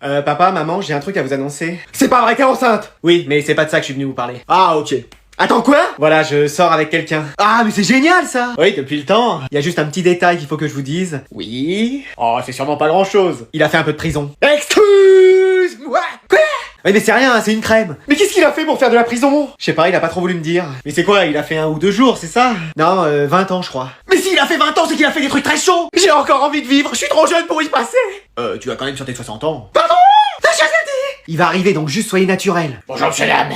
Papa, maman, j'ai un truc à vous annoncer. C'est pas vrai qu'elle est enceinte! Oui, mais c'est pas de ça que je suis venu vous parler. Ah, ok. Attends, quoi? Voilà, je sors avec quelqu'un. Ah, mais c'est génial, ça! Oui, depuis le temps. Il y a juste un petit détail qu'il faut que je vous dise. Oui. Oh, c'est sûrement pas grand chose. Il a fait un peu de prison. Excuse-moi! Quoi? Oui, mais c'est rien, c'est une crème. Mais qu'est-ce qu'il a fait pour faire de la prison? Je sais pas, il a pas trop voulu me dire. Mais c'est quoi, il a fait 1 ou 2 jours, c'est ça? Non, 20 ans, je crois. Mais s'il a fait 20 ans, c'est qu'il a fait des trucs très chauds! J'ai encore envie de vivre, je suis trop jeune pour y passer. Tu vas quand même sur tes 60 ans. Pardon? T'as jamais dit? Il va arriver, donc juste soyez naturel. Bonjour monsieur dame,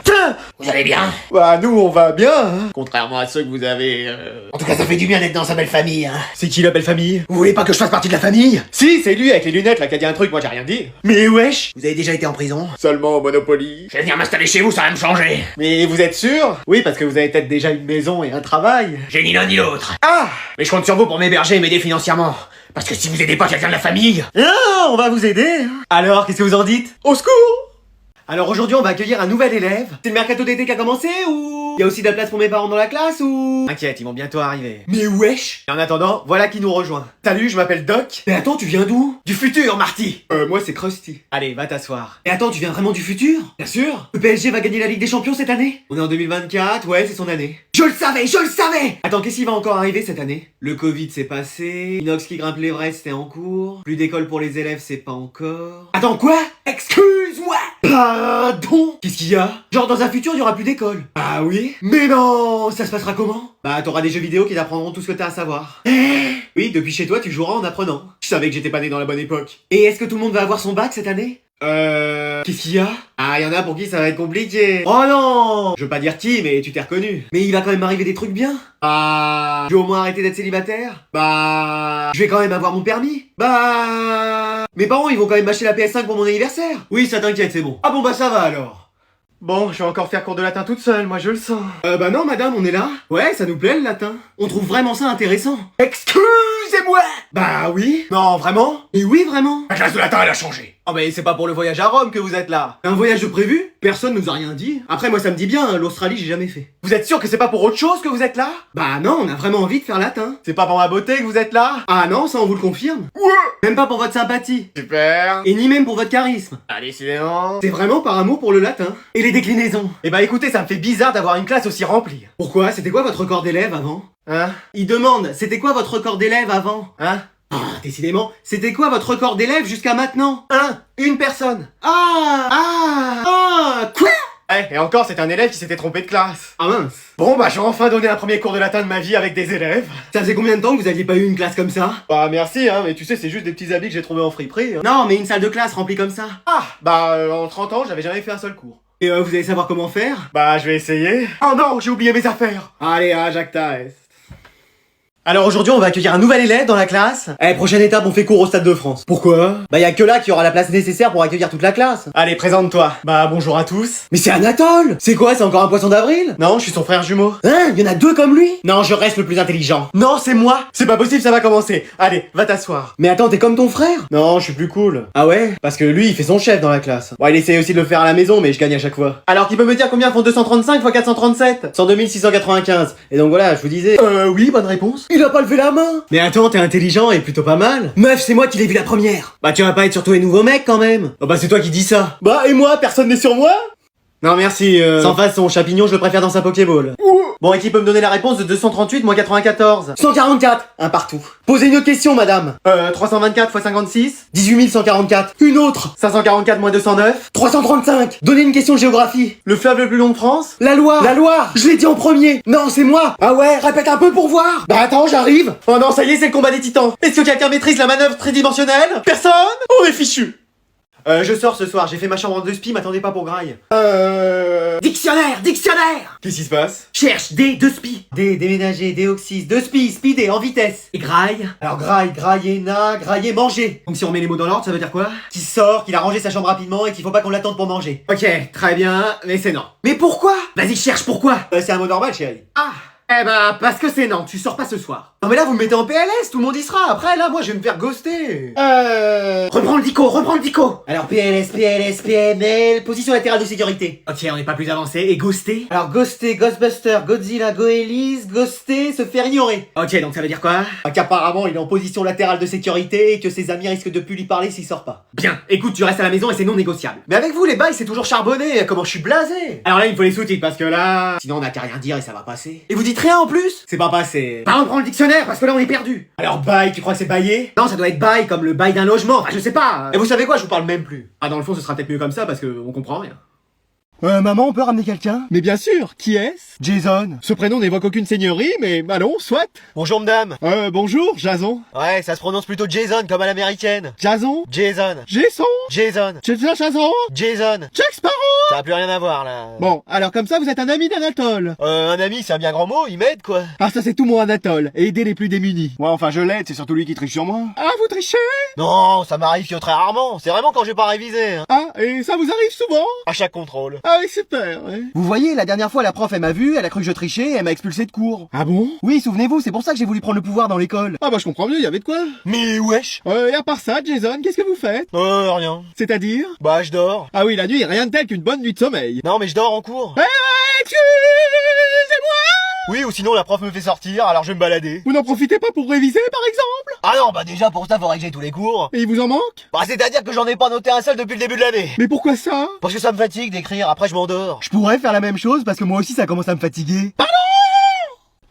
Tiens. vous allez bien? Bah, nous, on va bien, hein. Contrairement à ceux que vous avez... En tout cas ça fait du bien d'être dans sa belle famille, hein. C'est qui la belle famille? Vous voulez pas que je fasse partie de la famille? Si, c'est lui avec les lunettes là qui a dit un truc, moi j'ai rien dit. Mais wesh. Vous avez déjà été en prison? Seulement au Monopoly. Je vais venir m'installer chez vous, ça va me changer. Mais vous êtes sûr? Oui, parce que vous avez peut-être déjà une maison et un travail. J'ai ni l'un ni l'autre. Ah! Mais je compte sur vous pour m'héberger et m'aider financièrement. Parce que si vous aidez pas quelqu'un de la famille... Ah, on va vous aider. Alors, qu'est-ce que vous en dites? Au secours! Alors aujourd'hui, on va accueillir un nouvel élève. C'est le mercato d'été qui a commencé ou il y a aussi de la place pour mes parents dans la classe ou... T'inquiète, ils vont bientôt arriver. Mais wesh! Et en attendant, voilà qui nous rejoint. Salut, je m'appelle Doc. Mais attends, tu viens d'où? Du futur, Marty. Moi c'est Krusty. Allez, va t'asseoir. Et attends, tu viens vraiment du futur? Bien sûr. Le PSG va gagner la Ligue des Champions cette année? On est en 2024, ouais, c'est son année. Je le savais, je le savais! Attends, qu'est-ce qui va encore arriver cette année? Le Covid c'est passé, Inox qui grimpe l'Everest c'est en cours, plus d'école pour les élèves c'est pas encore... Attends, quoi? Excuse-moi! Pardon? Qu'est-ce qu'il y a? Genre dans un futur, il y aura plus d'école. Ah oui? Mais non! Ça se passera comment? Bah t'auras des jeux vidéo qui t'apprendront tout ce que t'as à savoir. Oui, depuis chez toi tu joueras en apprenant. Je savais que j'étais pas né dans la bonne époque. Et est-ce que tout le monde va avoir son bac cette année? Qu'est-ce qu'il y a? Ah, y en a pour qui ça va être compliqué. Oh non! Je veux pas dire qui, mais tu t'es reconnu. Mais il va quand même arriver des trucs bien. Bah... Je vais au moins arrêter d'être célibataire. Bah... Je vais quand même avoir mon permis. Bah... Mes parents, ils vont quand même m'acheter la PS5 pour mon anniversaire. Oui, ça t'inquiète, c'est bon. Ah bon bah ça va alors. Bon, je vais encore faire cours de latin toute seule, moi je le sens. Bah non madame, on est là. Ouais, ça nous plaît le latin. On trouve vraiment ça intéressant. Excusez-moi. Bah oui. Non, vraiment? Et oui vraiment. La classe de latin elle a changé. Oh mais c'est pas pour le voyage à Rome que vous êtes là. Un voyage de prévu? Personne nous a rien dit. Après moi ça me dit bien, hein, l'Australie j'ai jamais fait. Vous êtes sûr que c'est pas pour autre chose que vous êtes là? Bah non, on a vraiment envie de faire latin. C'est pas pour ma beauté que vous êtes là? Ah non, ça on vous le confirme. Ouais. Même pas pour votre sympathie. Super. Et ni même pour votre charisme. Ah, décidément. C'est vraiment par amour pour le latin. Et les déclinaisons. Eh bah écoutez, ça me fait bizarre d'avoir une classe aussi remplie. Pourquoi? C'était quoi votre record d'élèves avant? Hein? Il demande, c'était quoi votre record d'élèves avant? Hein? Ah, décidément, c'était quoi votre record d'élèves jusqu'à maintenant? Une personne. Quoi? Eh, et encore, c'est un élève qui s'était trompé de classe. Ah mince. Bon, bah j'ai enfin donné un premier cours de latin de ma vie avec des élèves. Ça faisait combien de temps que vous aviez pas eu une classe comme ça? Bah merci, hein, mais tu sais, c'est juste des petits habits que j'ai trouvés en friperie. Hein. Non, mais une salle de classe remplie comme ça. En 30 ans, j'avais jamais fait un seul cours. Et vous allez savoir comment faire? Bah, je vais essayer. Oh non, j'ai oublié mes affaires. Allez, Jacques Taès. Alors aujourd'hui, on va accueillir un nouvel élève dans la classe. Prochaine étape, on fait cours au Stade de France. Pourquoi? Bah, y a que là qui aura la place nécessaire pour accueillir toute la classe. Allez, présente-toi. Bah, bonjour à tous. Mais c'est Anatole! C'est quoi, c'est encore un poisson d'avril? Non, je suis son frère jumeau. Hein? Y en a 2 comme lui? Non, je reste le plus intelligent. Non, c'est moi. C'est pas possible, ça va commencer. Allez, va t'asseoir. Mais attends, t'es comme ton frère? Non, je suis plus cool. Ah ouais? Parce que lui, il fait son chef dans la classe. Bon, il essaye aussi de le faire à la maison, mais je gagne à chaque fois. Alors, qui peut me dire combien font 235 x 437? 102 695. Et donc voilà, je vous disais... Oui, bonne réponse. Il a pas levé la main! Mais attends, t'es intelligent et plutôt pas mal. Meuf, c'est moi qui l'ai vu la première! Bah tu vas pas être sur tous les nouveaux mecs quand même. Oh bah c'est toi qui dis ça. Bah et moi, personne n'est sur moi? Non merci, Sans face, son champignon, je le préfère dans sa Pokéball. Bon, et qui peut me donner la réponse de 238 moins 94? 144! Un partout. Posez une autre question, madame. 324 x 56? 18 144. Une autre! 544 moins 209? 335! Donnez une question de géographie. Le fleuve le plus long de France? La Loire! La Loire! Je l'ai dit en premier! Non, c'est moi! Ah ouais, répète un peu pour voir! Bah attends, j'arrive! Oh non, ça y est, c'est le combat des titans. Est-ce que quelqu'un maîtrise la manœuvre tridimensionnelle? Personne? On est fichu. Je sors ce soir, j'ai fait ma chambre en 2 spi, m'attendez pas pour graille. Dictionnaire! Dictionnaire! Qu'est-ce qui se passe? Cherche des 2 spi. Déménager, déoxys, 2 spi, speeder, en vitesse. Et graille? Alors graille, grailler, grailler, manger. Donc si on met les mots dans l'ordre, ça veut dire quoi? Qui sort, qu'il a rangé sa chambre rapidement et qu'il faut pas qu'on l'attende pour manger. Ok, très bien, mais c'est non. Mais pourquoi? Vas-y, cherche pourquoi! C'est un mot normal, chérie. Eh bah, parce que c'est non, tu sors pas ce soir. Non mais là, vous me mettez en PLS, tout le monde y sera. Après, là, moi, je vais me faire ghoster. Reprends le dico. Alors, PLS, PML, position latérale de sécurité. Ok, on n'est pas plus avancé. Et ghosté? Alors, ghoster, Ghostbuster, Godzilla, Goélise, ghoster, se faire ignorer. Ok, donc ça veut dire quoi? Qu'apparemment, il est en position latérale de sécurité et que ses amis risquent de plus lui parler s'il sort pas. Bien, écoute, tu restes à la maison et c'est non négociable. Mais avec vous, les bails, c'est toujours charbonné. Comment je suis blasé. Alors là, il me faut les sous-titres parce que là... Sinon, on n'a qu'à rien dire et ça va passer. Et vous dites rien en plus? C'est pas passé. Bah, on prend le dictionnaire parce que là, on est perdu. Alors, bail, tu crois que c'est baillé? Non, ça doit être bail comme le bail d'un logement. Enfin, je sais pas. Et vous savez quoi, je vous parle même plus. Ah, dans le fond, ce sera peut-être mieux comme ça parce que on comprend rien. Maman, on peut ramener quelqu'un? Mais bien sûr, qui est-ce? Jason. Ce prénom n'évoque aucune seigneurie, mais allons, soit. Bonjour, madame. Bonjour, Jason. Ouais, ça se prononce plutôt Jason comme à l'américaine. Jason? Jason. Jason? Jason. Jason? Jason. Jack Sparrow? Ça a plus rien à voir, là. Bon, alors comme ça, vous êtes un ami d'Anatole. Un ami, c'est un bien grand mot, il m'aide, quoi. Ah, ça c'est tout mon Anatole, et aider les plus démunis. Ouais, enfin je l'aide, c'est surtout lui qui triche sur moi. Ah, vous trichez? Non, ça m'arrive que très rarement. C'est vraiment quand j'ai pas révisé, hein. Ah, et ça vous arrive souvent? À chaque contrôle. Ah oui, super, ouais. Vous voyez, la dernière fois, la prof, elle m'a vu, elle a cru que je trichais, et elle m'a expulsé de cours. Ah bon? Oui, souvenez-vous, c'est pour ça que j'ai voulu prendre le pouvoir dans l'école. Ah bah je comprends mieux, y avait de quoi. Mais wesh. Et à part ça, Jason, qu'est-ce que vous faites? Rien. C'est-à-dire? Bah, je dors. Ah oui, la nuit, rien de tel qu'une bonne nuit de sommeil. Non, mais je dors en cours. Excusez-moi! Oui, ou sinon la prof me fait sortir, alors je vais me balader. Vous n'en profitez pas pour réviser, par exemple? Ah non, bah déjà pour ça, faudrait que j'aille tous les cours. Et il vous en manque? Bah, c'est-à-dire que j'en ai pas noté un seul depuis le début de l'année. Mais pourquoi ça? Parce que ça me fatigue d'écrire, après je m'endors. Je pourrais faire la même chose parce que moi aussi ça commence à me fatiguer. Pardon?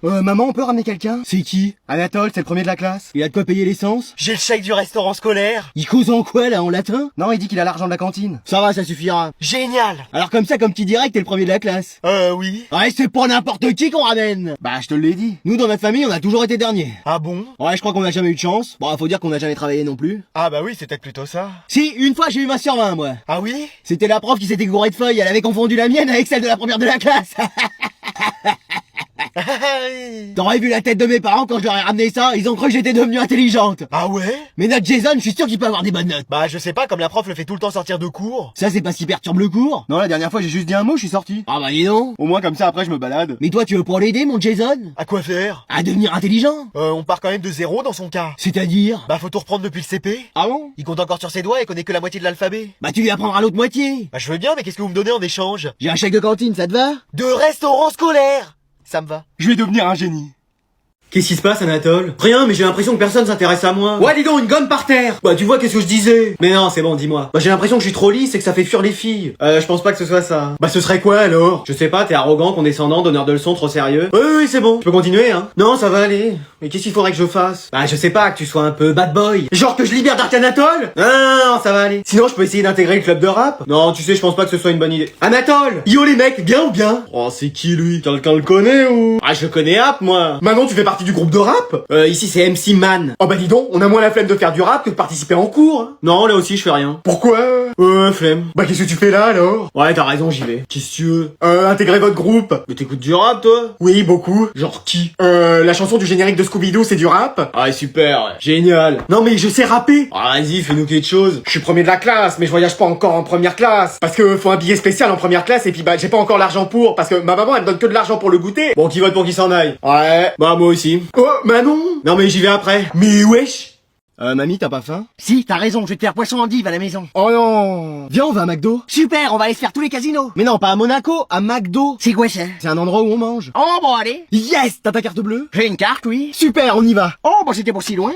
Maman, on peut ramener quelqu'un? C'est qui? Anatole, c'est le premier de la classe. Il a de quoi payer l'essence? J'ai le chèque du restaurant scolaire. Il cause en quoi là, en latin? Non, il dit qu'il a l'argent de la cantine. Ça va, ça suffira. Génial. Alors comme ça, comme petit direct, t'es le premier de la classe. Oui. Ouais, c'est pas n'importe qui qu'on ramène. Bah, je te l'ai dit. Nous, dans notre famille, on a toujours été dernier. Ah bon? Ouais, je crois qu'on a jamais eu de chance. Bon, faut dire qu'on a jamais travaillé non plus. Ah bah oui, c'est peut-être plutôt ça. Si, une fois j'ai eu ma sur 20, moi. Ah oui? C'était la prof qui s'était gourée de feuilles, elle avait confondu la mienne avec celle de la première de la classe. T'aurais vu la tête de mes parents quand je leur ai ramené ça, ils ont cru que j'étais devenue intelligente. Ah ouais? Mais notre Jason, je suis sûr qu'il peut avoir des bonnes notes. Bah je sais pas, comme la prof le fait tout le temps sortir de cours. Ça c'est pas si perturbe le cours. Non, la dernière fois j'ai juste dit un mot, je suis sorti. Ah bah dis donc. Au moins comme ça après je me balade. Mais toi tu veux pas l'aider mon Jason? À quoi faire? À devenir intelligent. On part quand même de zéro dans son cas. C'est-à-dire? Bah faut tout reprendre depuis le CP. Ah bon? Il compte encore sur ses doigts et connaît que la moitié de l'alphabet. Bah tu lui apprendras l'autre moitié. Bah je veux bien, mais qu'est-ce que vous me donnez en échange? J'ai un chèque de cantine, ça te va? De restaurant scolaire. Ça me va. Je vais devenir un génie. Qu'est-ce qui se passe, Anatole? Rien, mais j'ai l'impression que personne s'intéresse à moi. Ouais, dis donc, une gomme par terre. Bah, tu vois, qu'est-ce que je disais? Mais non, c'est bon, dis-moi. Bah, j'ai l'impression que je suis trop lisse et que ça fait fuir les filles. Je pense pas que ce soit ça. Bah, ce serait quoi, alors? Je sais pas, t'es arrogant, condescendant, donneur de leçons, trop sérieux. Oui, c'est bon. Je peux continuer, hein? Non, ça va aller. Mais qu'est-ce qu'il faudrait que je fasse? Bah, je sais pas, que tu sois un peu bad boy. Genre que je libère Dark Anatole? Non, ça va aller. Sinon, je peux essayer d'intégrer le club de rap? Non, tu sais, je pense pas que ce soit une bonne idée. Anatole! Yo, les mecs, bien ou bien? Oh, c'est qui, lui? Quelqu'un le connaît ou? Ah, je connais App, moi. Maintenant, tu fais partie du groupe de rap? Ici c'est MC Man. Oh bah dis donc, on a moins la flemme de faire du rap que de participer en cours. Hein. Non, là aussi je fais rien. Pourquoi? Flemme. Bah qu'est-ce que tu fais là alors? Ouais, t'as raison, j'y vais. Qu'est-ce que tu veux? Intégrer votre groupe. Mais t'écoutes du rap toi? Oui, beaucoup. Genre qui? La chanson du générique de Scooby-Doo c'est du rap? Ah super, ouais. Génial. Non mais je sais rapper. Ah vas-y, fais-nous quelque chose. Je suis premier de la classe, mais je voyage pas encore en première classe. Parce que faut un billet spécial en première classe et puis bah j'ai pas encore l'argent pour. Parce que ma maman elle me donne que de l'argent pour le goûter. Bon, qui vote pour qu'il s'en aille? Ouais. Bah moi aussi. Oh, Manon. Non mais j'y vais après. Mais wesh. Mamie, t'as pas faim? Si, t'as raison, je vais te faire poisson endive à la maison. Oh non! Viens, on va à McDo. Super, on va aller se faire tous les casinos. Mais non, pas à Monaco, à McDo. C'est quoi ça? C'est un endroit où on mange. Oh bon, allez. Yes! T'as ta carte bleue? J'ai une carte, oui. Super, on y va. Oh, bah c'était pas si loin.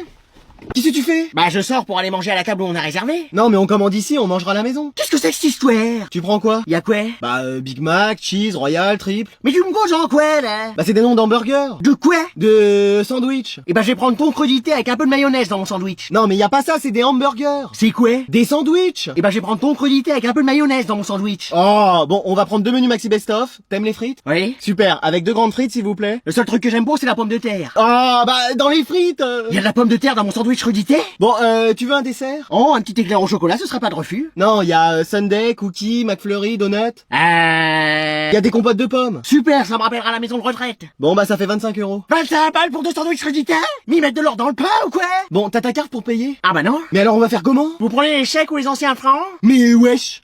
Qu'est-ce que tu fais? Bah je sors pour aller manger à la table où on a réservé. Non mais on commande ici, on mangera à la maison. Qu'est-ce que c'est que cette histoire? Tu prends quoi? Y'a quoi? Bah Big Mac, cheese, royal, triple. Mais tu me causes en quoi là? Bah c'est des noms d'hamburgers. De quoi? De sandwich. Et bah je vais prendre ton crudité avec un peu de mayonnaise dans mon sandwich. Non mais y a pas ça, c'est des hamburgers. C'est quoi? Des sandwichs. Et bah je vais prendre ton crudité avec un peu de mayonnaise dans mon sandwich. Oh bon, on va prendre 2 menus maxi best-of. T'aimes les frites? Oui. Super, avec 2 grandes frites s'il vous plaît. Le seul truc que j'aime pas c'est la pomme de terre. Ah bah dans les frites. Y a de la pomme de terre dans mon sandwich crudité? Bon, tu veux un dessert? Oh, un petit éclair au chocolat, ce serait pas de refus. Non, y a sundae, cookies, McFlurry, donut. Y a des compotes de pommes. Super, ça me rappellera la maison de retraite. Bon, bah ça fait 25 €. 25 balles pour 2 sandwichs crudité? M'y mettre de l'or dans le pain ou quoi? Bon, t'as ta carte pour payer? Ah bah non. Mais alors on va faire comment? Vous prenez les chèques ou les anciens francs? Mais wesh.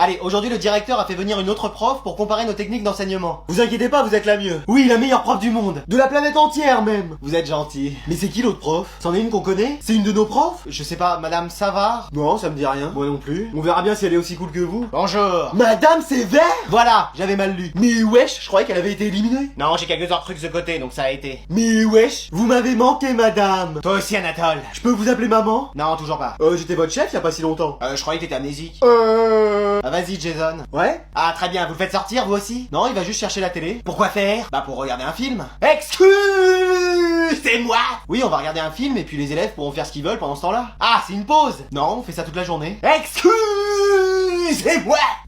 Allez, aujourd'hui le directeur a fait venir une autre prof pour comparer nos techniques d'enseignement. Vous inquiétez pas, vous êtes la mieux. Oui, la meilleure prof du monde. De la planète entière même. Vous êtes gentil. Mais c'est qui l'autre prof? C'en est une qu'on connaît? C'est une de nos profs? Je sais pas, Madame Savard? Non, ça me dit rien. Moi non plus. On verra bien si elle est aussi cool que vous. Bonjour. Madame Sévère? Voilà, j'avais mal lu. Mais wesh, je croyais qu'elle avait été éliminée. Non, j'ai quelques autres trucs de côté, donc ça a été. Mais wesh, vous m'avez manqué, madame. Toi aussi, Anatole. Je peux vous appeler maman? Non, toujours pas. J'étais votre chef il y a pas si longtemps. Je croyais que t'étais amnésique. Ah vas-y Jason. Ouais? Ah très bien, vous le faites sortir vous aussi? Non, il va juste chercher la télé. Pourquoi faire? Bah pour regarder un film. Excusez-moi. Oui, on va regarder un film et puis les élèves pourront faire ce qu'ils veulent pendant ce temps-là. Ah, c'est une pause. Non, on fait ça toute la journée. Excusez-moi.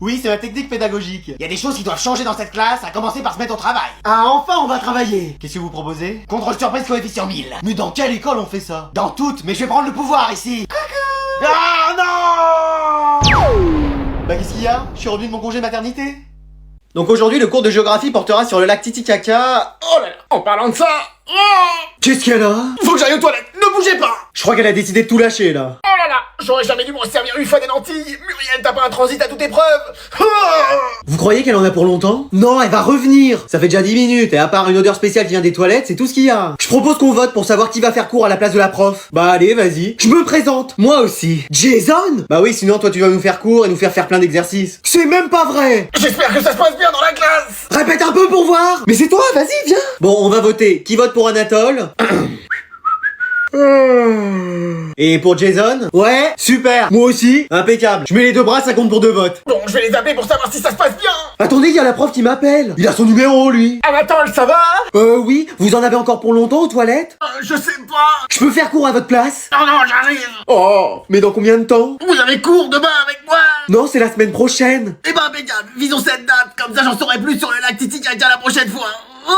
Oui, c'est ma technique pédagogique. Il y a des choses qui doivent changer dans cette classe, à commencer par se mettre au travail. Ah enfin on va travailler. Qu'est-ce que vous proposez? Contrôle surprise coefficient 1000. Mais dans quelle école on fait ça? Dans toutes, mais je vais prendre le pouvoir ici. Ah non! Bah qu'est-ce qu'il y a? Je suis revenu de mon congé maternité. Donc aujourd'hui le cours de géographie portera sur le lac Titicaca. Oh là là, en parlant de ça, Qu'est-ce qu'elle a? faut que j'aille aux toilettes, ne bougez pas. Je crois qu'elle a décidé de tout lâcher là. Oh là là, j'aurais jamais dû me servir une fois des lentilles. Muriel, t'as pas un transit à toute épreuve. Vous croyez qu'elle en a pour longtemps? Non, elle va revenir. Ça fait déjà 10 minutes et à part une odeur spéciale qui vient des toilettes, c'est tout ce qu'il y a. Je propose qu'on vote pour savoir qui va faire cours à la place de la prof. Bah allez, vas-y. Je me présente. Moi aussi. Jason? Bah oui, sinon toi tu vas nous faire cours et nous faire plein d'exercices. C'est même pas vrai. J'espère que ça se passe bien dans la classe. Répète un peu pour voir. Mais c'est toi, vas-y, viens. Bon, on va voter. Qui vote pour Anatole? Et pour Jason? Ouais, super. Moi aussi, impeccable. Je mets les deux bras, ça compte pour 2 votes. Bon, je vais les appeler pour savoir si ça se passe bien. Attendez, il y a la prof qui m'appelle. Il a son numéro, lui. Anatole, ça va? Oui, vous en avez encore pour longtemps aux toilettes? Je sais pas. Je peux faire cours à votre place? Non, non, j'arrive. Oh, mais dans combien de temps? Vous avez cours demain avec moi? Non, c'est la semaine prochaine. Eh ben, impeccable. Visons cette date. Comme ça, j'en saurai plus sur le lac Titicaca la prochaine fois. Oh